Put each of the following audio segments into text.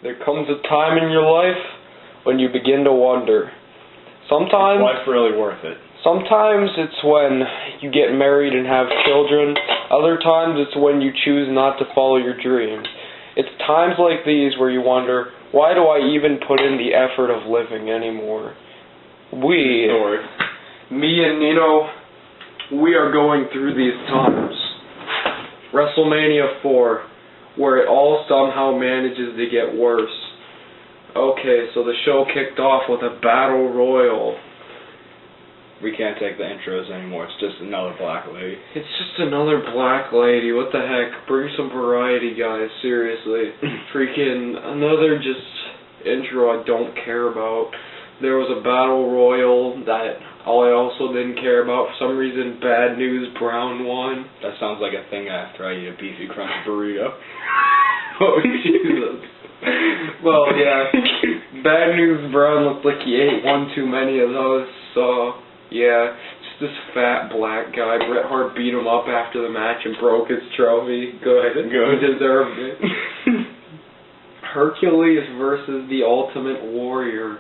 There comes a time in your life when you begin to wonder. Sometimes... Is life really worth it? Sometimes it's when you get married and have children. Other times it's when you choose not to follow your dreams. It's times like these where you wonder, why do I even put in the effort of living anymore? Me and Nino, we are going through these times. WrestleMania 4, where it all somehow manages to get worse. Okay, so the show kicked off with a battle royal. We can't take the intros anymore. It's just another black lady. It's just another black lady. What the heck? Bring some variety, guys. Seriously. Freaking another just intro I don't care about. There was a battle royal that I also didn't care about. For some reason, Bad News Brown won. That sounds like a thing after I eat a beefy crunch burrito. Oh, Jesus. Well, yeah. Bad News Brown looked like he ate one too many of those, so... Yeah, just this fat black guy. Bret Hart beat him up after the match and broke his trophy. Good. He deserved it. Hercules versus the Ultimate Warrior.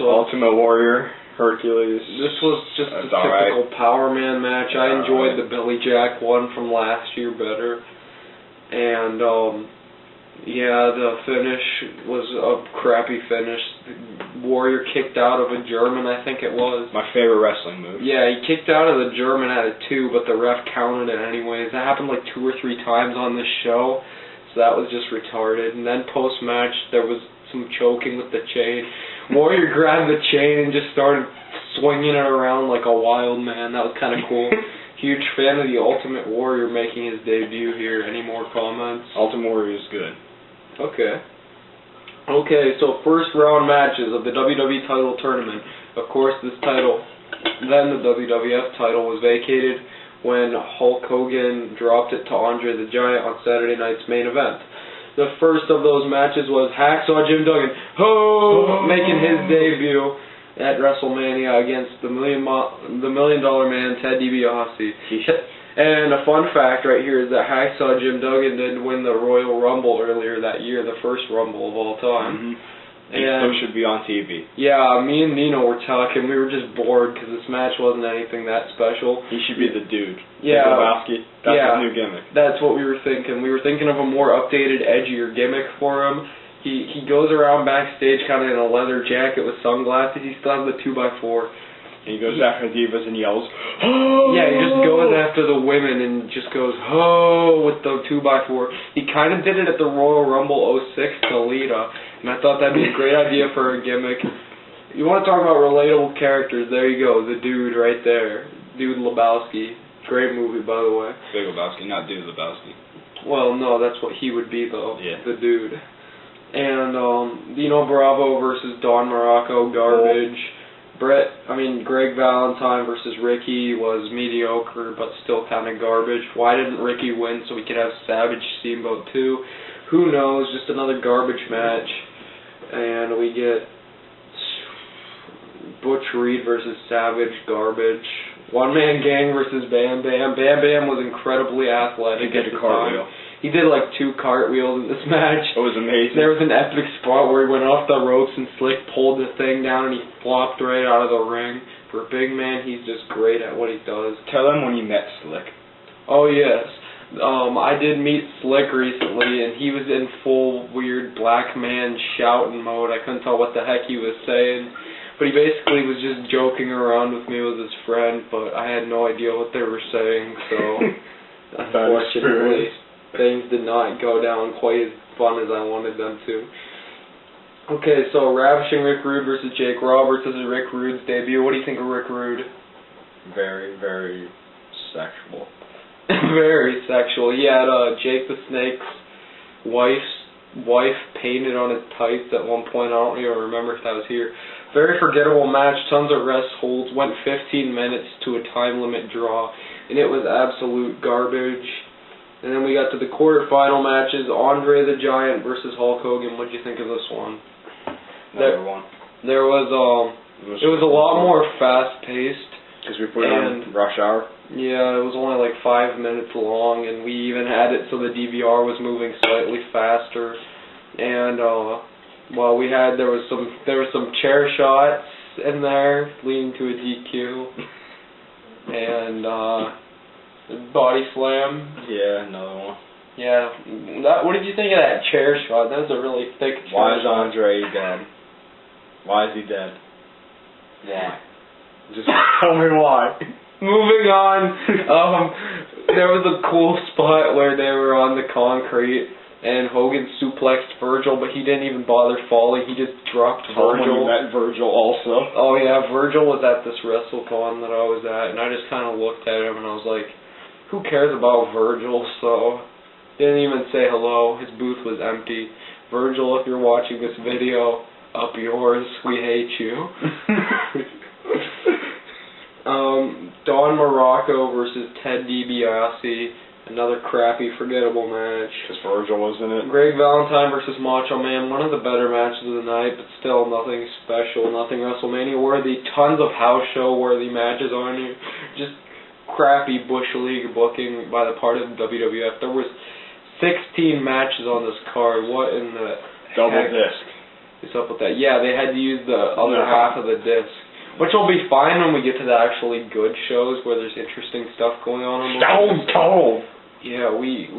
Ultimate Warrior, Hercules. This was just a typical Power Man match. I enjoyed the Billy Jack one from last year better. And, yeah, the finish was a crappy finish. The Warrior kicked out of a German, I think it was. My favorite wrestling move. Yeah, he kicked out of the German at a 2, but the ref counted it anyways. That happened like 2 or 3 times on this show, so that was just retarded. And then post-match, there was some choking with the chain. Warrior grabbed the chain and just started swinging it around like a wild man. That was kind of cool. Huge fan of the Ultimate Warrior making his debut here. Any more comments? Ultimate Warrior is good. Okay. Okay, so first round matches of the WWE title tournament. Of course, this title, then the WWF title, was vacated when Hulk Hogan dropped it to Andre the Giant on Saturday night's main event. The first of those matches was Hacksaw Jim Duggan, making his debut at WrestleMania against the Million Dollar Man, Ted DiBiase. And a fun fact right here is that Hacksaw Jim Duggan did win the Royal Rumble earlier that year, the first Rumble of all time. And it still should be on TV. Yeah, me and Nino were talking. We were just bored because this match wasn't anything that special. He should be the dude. Yeah. Lebowski. That's his new gimmick. That's what we were thinking. We were thinking of a more updated, edgier gimmick for him. He goes around backstage kind of in a leather jacket with sunglasses. He still has the 2x4. And he goes after divas and yells, "Ho!" Yeah, he just goes after the women and just goes, "Ho!" with the 2x4. He kind of did it at the Royal Rumble 06 to Lita, and I thought that'd be a great idea for a gimmick. You want to talk about relatable characters, there you go, the dude right there. Dude Lebowski. Great movie, by the way. Big Lebowski, not Dude Lebowski. Well, no, that's what he would be, though. Yeah. The dude. And, Dino Bravo versus Don Morocco, garbage. Greg Valentine versus Ricky was mediocre, but still kind of garbage. Why didn't Ricky win so we could have Savage Steamboat 2? Who knows? Just another garbage match. And we get Butch Reed versus Savage, garbage. One Man Gang versus Bam Bam. Bam Bam was incredibly athletic at the time. He did like 2 cartwheels in this match. It was amazing. There was an epic spot where he went off the ropes and Slick pulled the thing down and he flopped right out of the ring. For a big man, he's just great at what he does. Tell him when you met Slick. Oh, yes. I did meet Slick recently, and he was in full weird black man shouting mode. I couldn't tell what the heck he was saying. But he basically was just joking around with me with his friend, but I had no idea what they were saying, so unfortunately things did not go down quite as fun as I wanted them to. Okay, so Ravishing Rick Rude versus Jake Roberts. This is Rick Rude's debut. What do you think of Rick Rude? Very, very sexual. Very sexual. He had Jake the Snake's wife painted on his tights at one point. I don't even remember if that was here. Very forgettable match. Tons of rest holds. Went 15 minutes to a time limit draw. And it was absolute garbage. And then we got to the quarterfinal matches. Andre the Giant versus Hulk Hogan. What did you think of this one? It was a lot more fast-paced. Because we put it on rush hour? Yeah, it was only like 5 minutes long, and we even had it so the DVR was moving slightly faster. And there was some chair shots in there leading to a DQ. And body slam. Yeah, another one. Yeah. What did you think of that chair shot? That was a really thick chair Why is shot. Andre dead? Why is he dead? Why? Just tell me why. Moving on. There was a cool spot where they were on the concrete and Hogan suplexed Virgil, but he didn't even bother falling. He just dropped Virgil. You met Virgil also. Oh yeah, Virgil was at this WrestleCon that I was at, and I just kind of looked at him and I was like, who cares about Virgil? So, didn't even say hello. His booth was empty. Virgil, if you're watching this video, up yours. We hate you. Don Morocco versus Ted DiBiase. Another crappy, forgettable match. Because Virgil was in it. Greg Valentine versus Macho Man. One of the better matches of the night, but still nothing special, nothing WrestleMania worthy. Tons of house show worthy matches on here. Just crappy Bush League booking by the part of the WWF. There was 16 matches on this card. What in the Double heck disc. is up with that? Yeah, they had to use the other half of the disc. Which will be fine when we get to the actually good shows where there's interesting stuff going on. Stone Cold! Yeah, we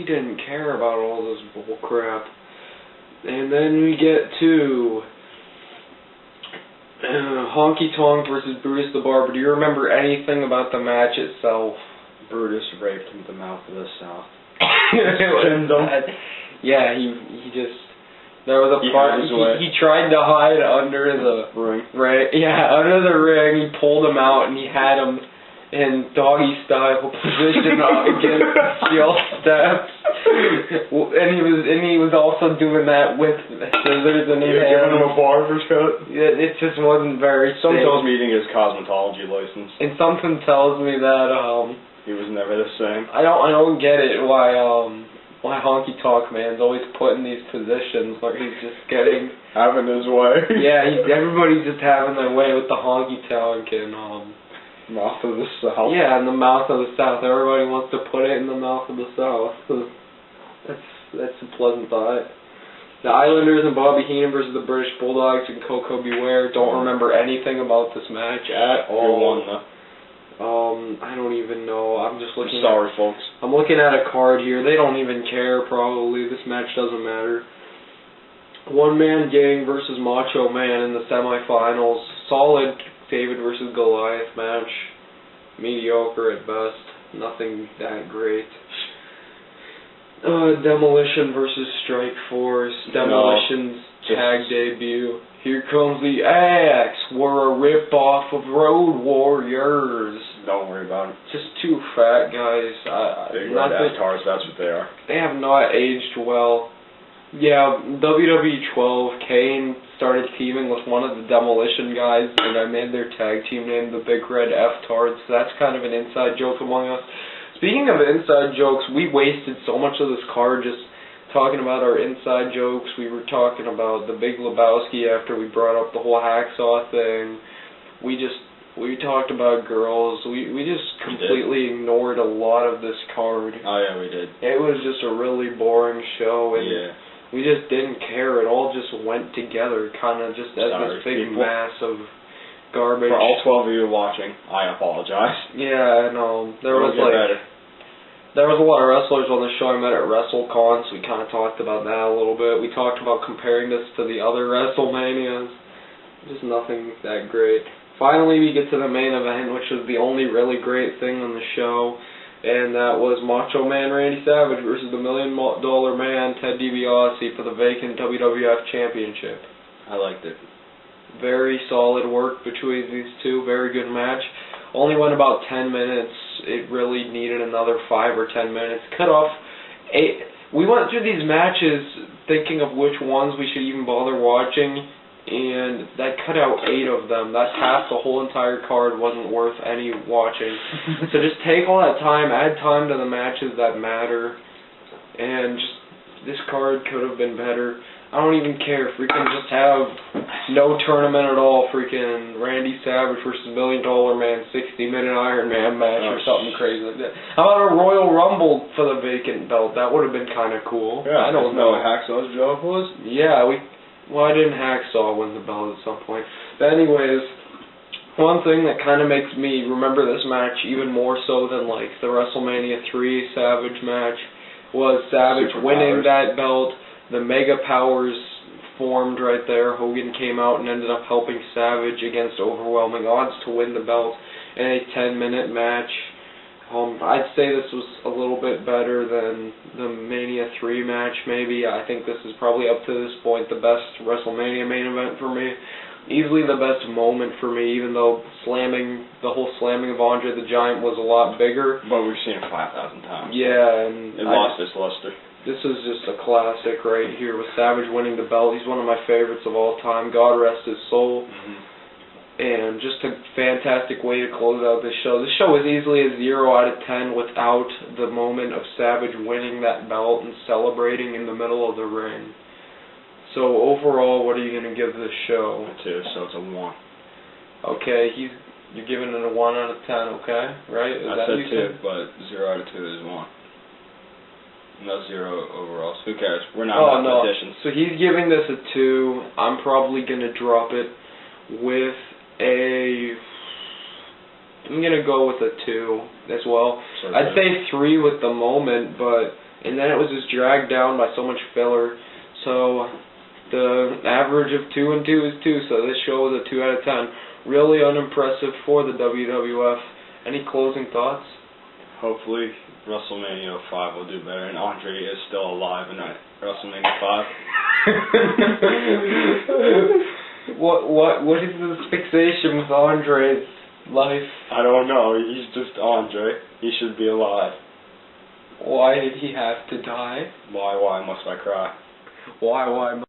didn't care about all this bull crap. And then we get to Honky Tonk versus Brutus the Barber. Do you remember anything about the match itself? Brutus raped him at the mouth of the South. Yeah, he just... There was a part he tried to hide under the ring. Right, yeah, under the ring. He pulled him out and he had him in doggy style position up against steel steps. And he was also doing that with scissors in his hand. Giving him a barber's cut. Yeah, it just wasn't very Something safe. tells me he didn't get his cosmetology license. And something tells me that he was never the same. I don't get it why Honky Tonk Man's always put in these positions where he's just having his way. Yeah, everybody's just having their way with the Honky Tonk and mouth of the South. Yeah, in the mouth of the South. Everybody wants to put it in the mouth of the South. That's a pleasant thought. The Islanders and Bobby Heenan versus the British Bulldogs and Coco Beware. Don't remember anything about this match at all. Who won though? I don't even know. I'm just looking. Sorry, folks. I'm looking at a card here. They don't even care, probably. This match doesn't matter. One Man Gang versus Macho Man in the semifinals. Solid David versus Goliath match. Mediocre at best. Nothing that great. Demolition versus Strike Force. Demolition's tag debut. Here comes the Axe. We're a rip-off of Road Warriors. Don't worry about it. Just two fat guys. Big red avatars, that's what they are. They have not aged well. Yeah, WWE 12, Kane started teaming with one of the Demolition guys, and I made their tag team name the Big Red F-Tards. So that's kind of an inside joke among us. Speaking of inside jokes, we wasted so much of this card just talking about our inside jokes. We were talking about the Big Lebowski after we brought up the whole hacksaw thing. We talked about girls. We just completely ignored a lot of this card. Oh yeah, we did. It was just a really boring show, and yeah. We just didn't care. It all just went together, kind of just as this big mass of garbage. For all 12 of you watching, I apologize. Yeah, no, there was a lot of wrestlers on the show I met at WrestleCon, so we kind of talked about that a little bit. We talked about comparing this to the other WrestleManias. Just nothing that great. Finally, we get to the main event, which was the only really great thing on the show, and that was Macho Man Randy Savage versus the $1 Million Man Ted DiBiase for the vacant WWF Championship. I liked it. Very solid work between these two. Very good match. Only went about 10 minutes. It really needed another 5 or 10 minutes. Cut off 8. We went through these matches thinking of which ones we should even bother watching, and that cut out 8 of them. That's half the whole entire card wasn't worth any watching. So just take all that time, add time to the matches that matter, and just, this card could have been better. I don't even care. Freaking just have no tournament at all. Freaking Randy Savage versus $1 Million Man 60-minute Iron Man match or something crazy like that. How about a Royal Rumble for the vacant belt? That would have been kind of cool. Yeah, I don't know. What Hacksaw's job was? Yeah, why didn't Hacksaw win the belt at some point? But anyways, one thing that kind of makes me remember this match even more so than like the WrestleMania 3 Savage match was Savage winning that belt. The Mega Powers formed right there. Hogan came out and ended up helping Savage against overwhelming odds to win the belt in a 10-minute match. I'd say this was a little bit better than the Mania 3 match, maybe. I think this is probably up to this point the best WrestleMania main event for me. Easily the best moment for me, even though the whole slamming of Andre the Giant was a lot bigger. But we've seen it 5,000 times. Yeah, and it lost its luster. This is just a classic right here with Savage winning the belt. He's one of my favorites of all time. God rest his soul. And just a fantastic way to close out this show. This show is easily a 0 out of 10 without the moment of Savage winning that belt and celebrating in the middle of the ring. So overall, what are you going to give this show? A 2, so it's a 1. Okay, you're giving it a 1 out of 10, okay? Right? I said 2, but 0 out of 2 is 1. No 0 overall, so who cares? We're not mathematicians. So he's giving this a 2. I'm probably going to drop it with I'm going to go with a 2 as well. I'd say 3 with the moment, and then it was just dragged down by so much filler. So the average of 2 and 2 is 2, so this show was a 2 out of 10. Really unimpressive for the WWF. Any closing thoughts? Hopefully WrestleMania 5 will do better, and Andre is still alive in WrestleMania 5. What is this fixation with Andre's life? I don't know. He's just Andre. He should be alive. Why did he have to die? Why must I cry? Why